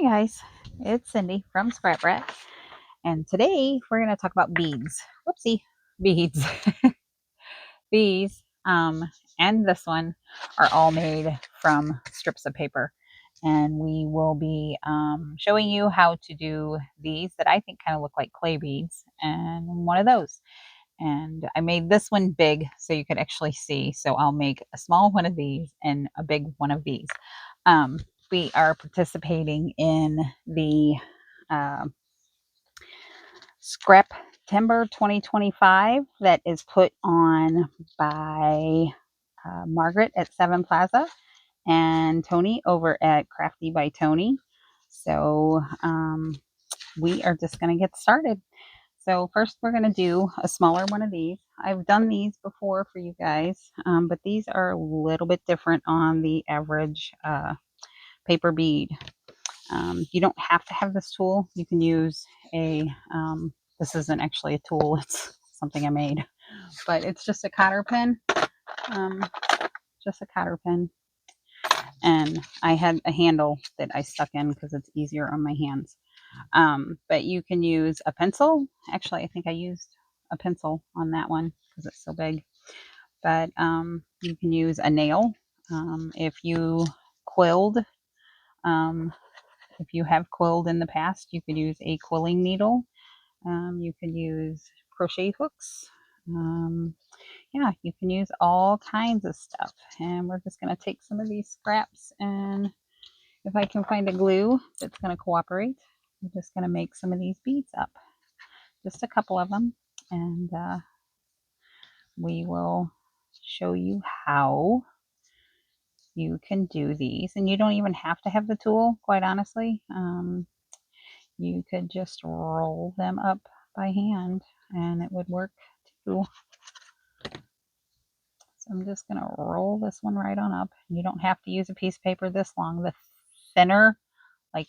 Guys, it's Cindy from Scrap Rat, and today we're going to talk about beads. Whoopsie, beads. These and this one are all made from strips of paper, and we will be showing you how to do these that I think kind of look like clay beads, and one of those. And I made this one big so you could actually see. So I'll make a small one of these and a big one of these. Um, we are participating in the uh, Scrap Timber 2025 that is put on by Margaret at Seven Plaza and Toni over at Crafty by Toni. So we are just going to get started. So first we're going to do a smaller one of these. I've done these before for you guys, but these are a little bit different on the average paper bead. You don't have to have this tool. You can use this isn't actually a tool, it's something I made, but it's just a cotter pin, um, just a cotter pin. And I had a handle that I stuck in because it's easier on my hands. But you can use a pencil. Actually, I think I used a pencil on that one because it's so big. But you can use a nail. If you quilled, if you have quilled in the past, you could use a quilling needle. You can use crochet hooks. Yeah, you can use all kinds of stuff. And we're just going to take some of these scraps, and if I can find a glue that's going to cooperate, I'm just going to make some of these beads up. Just a couple of them. And we will show you how you can do these. And you don't even have to have the tool, quite honestly. You could just roll them up by hand and it would work too. So I'm just going to roll this one right on up. You don't have to use a piece of paper this long. The thinner, like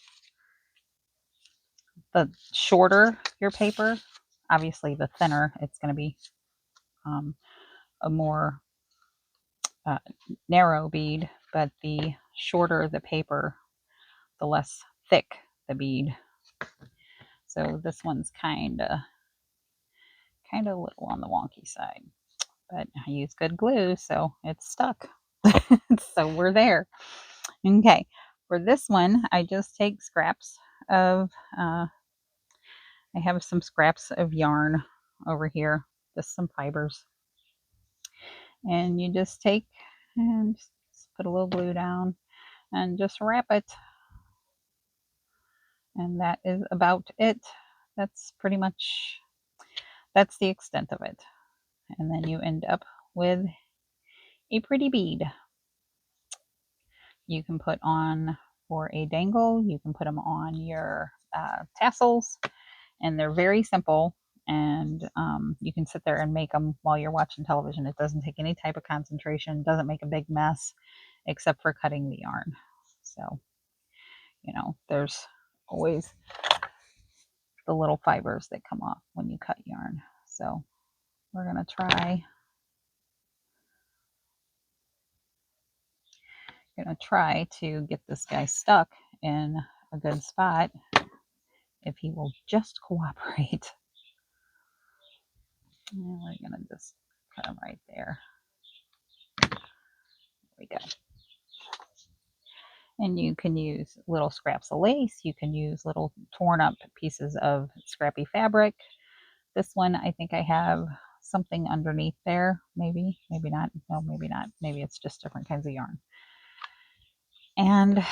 the shorter your paper, obviously the thinner it's going to be a more narrow bead, but the shorter the paper, the less thick the bead. So this one's kind of a little on the wonky side, but I use good glue, so it's stuck. So we're there. Okay, for this one, I just take scraps of, I have some scraps of yarn over here, just some fibers. And you just take and just put a little glue down and just wrap it. And that is about it. That's pretty much, that's the extent of it. And then you end up with a pretty bead. You can put on for a dangle. You can put them on your tassels, and they're very simple. And you can sit there and make them while you're watching television. It doesn't take any type of concentration. Doesn't make a big mess, except for cutting the yarn. So, you know, there's always the little fibers that come off when you cut yarn. So we're gonna try to get this guy stuck in a good spot if he will just cooperate. And we're gonna just cut him right there. There we go. And you can use little scraps of lace. You can use little torn up pieces of scrappy fabric. This one, I think I have something underneath there. Maybe, maybe not. No, maybe not. Maybe it's just different kinds of yarn. And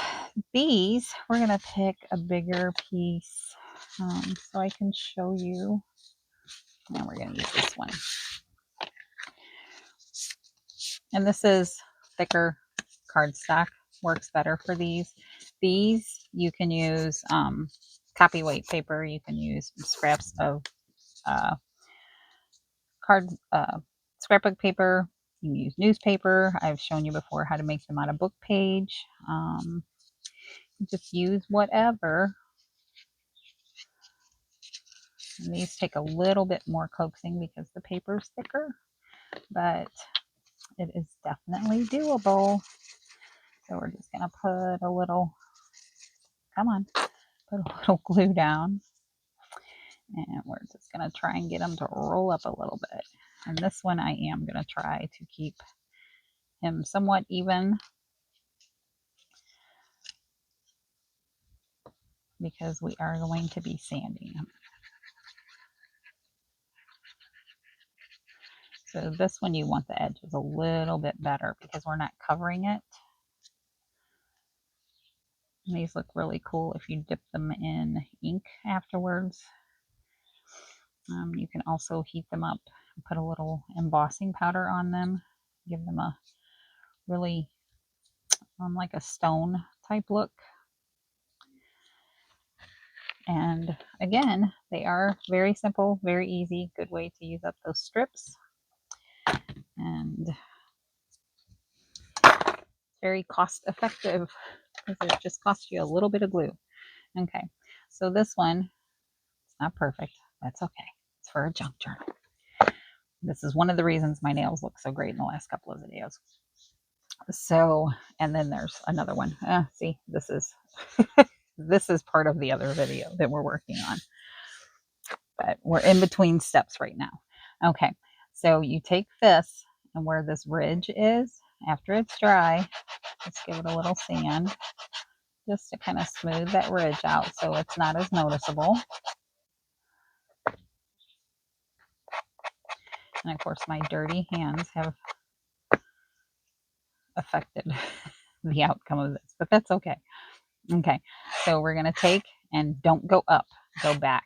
these, we're going to pick a bigger piece so I can show you. And we're going to use this one. And this is thicker cardstock. Works better for these. These, you can use copy-weight paper. You can use scraps of scrapbook paper. You can use newspaper. I've shown you before how to make them on a book page. Just use whatever. And these take a little bit more coaxing because the paper is thicker, but it is definitely doable. So we're just going to put a little, come on, Put a little glue down. And we're just going to try and get him to roll up a little bit. And this one I am going to try to keep him somewhat even, because we are going to be sanding him. So this one you want the edges a little bit better because we're not covering it. And these look really cool if you dip them in ink afterwards. You can also heat them up and put a little embossing powder on them. Give them a really like a stone type look. And again, they are very simple, very easy, good way to use up those strips. And very cost effective because it just costs you a little bit of glue. Okay, so this one, it's not perfect. That's okay. It's for a junk journal. This is one of the reasons my nails look so great in the last couple of videos. So, and then there's another one. See, this is this is part of the other video that we're working on. But we're in between steps right now. Okay, so you take this, and where this ridge is, after it's dry, let's give it a little sand just to kind of smooth that ridge out so it's not as noticeable. And of course, my dirty hands have affected the outcome of this, but that's okay. Okay, so we're going to take, and don't go up, go back,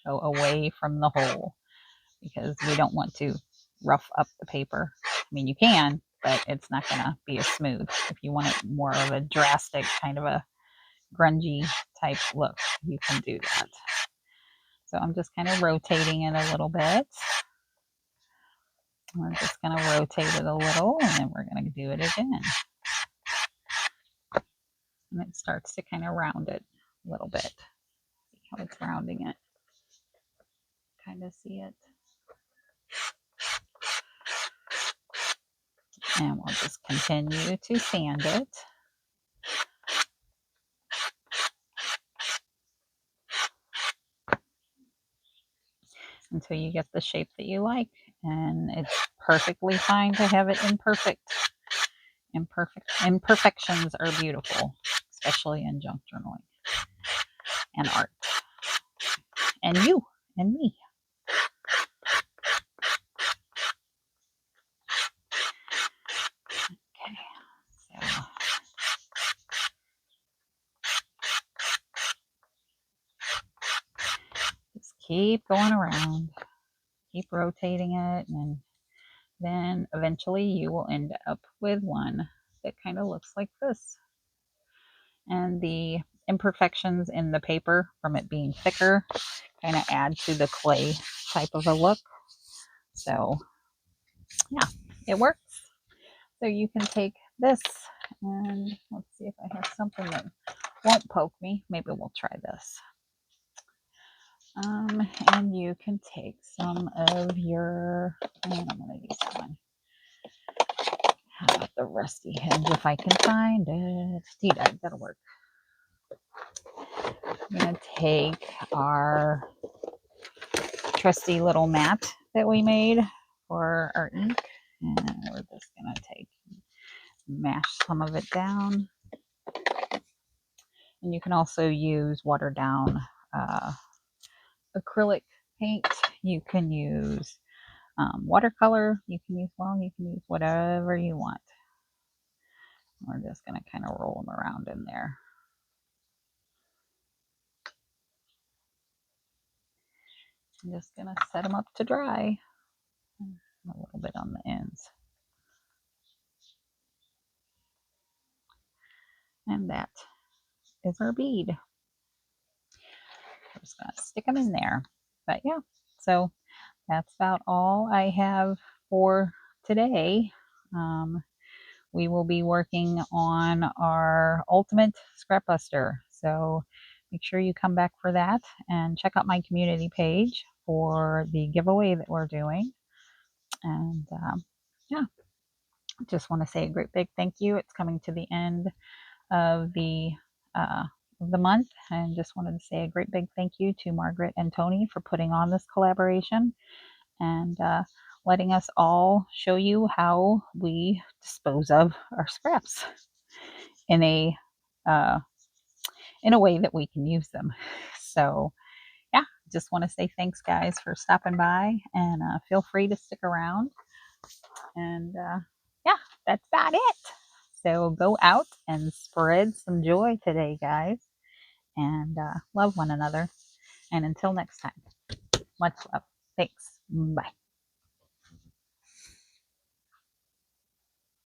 go away from the hole, because we don't want to rough up the paper. I mean, you can, but it's not going to be as smooth. If you want it more of a drastic, kind of a grungy type look, you can do that. So I'm just kind of rotating it a little bit. We're just going to rotate it a little, and then we're going to do it again. And it starts to kind of round it a little bit. See how it's rounding it? Kind of see it. And we'll just continue to sand it until you get the shape that you like. And it's perfectly fine to have it imperfect. Imperfections are beautiful, especially in junk journaling and art. And you and me. Okay, so just keep going around, keep rotating it, and then eventually you will end up with one that kind of looks like this. And the imperfections in the paper from it being thicker kind of add to the clay type of a look. So yeah, it works. So you can take this, and let's see if I have something that won't poke me. Maybe we'll try this. And you can take some of your, and I'm going to use that one. How about the rusty hinge if I can find it? That'll work. I'm going to take our trusty little mat that we made for our ink, and we're just going to mash some of it down. And you can also use watered down acrylic paint. You can use watercolor. You can use whatever you want. We're just going to kind of roll them around in there. I'm just going to set them up to dry. A little bit on the ends. And that is our bead. I'm just going to stick them in there. But yeah, so that's about all I have for today. We will be working on our ultimate scrap buster. So make sure you come back for that and check out my community page for the giveaway that we're doing. And yeah, just want to say a great big thank you. It's coming to the end of the of the month, and just wanted to say a great big thank you to Margreth and Toni for putting on this collaboration and letting us all show you how we dispose of our scraps in a uh, way that we can use them. So yeah, just want to say thanks, guys, for stopping by, and feel free to stick around. And yeah, that's about it. So go out and spread some joy today, guys, and love one another. And until next time, much love. Thanks. Bye.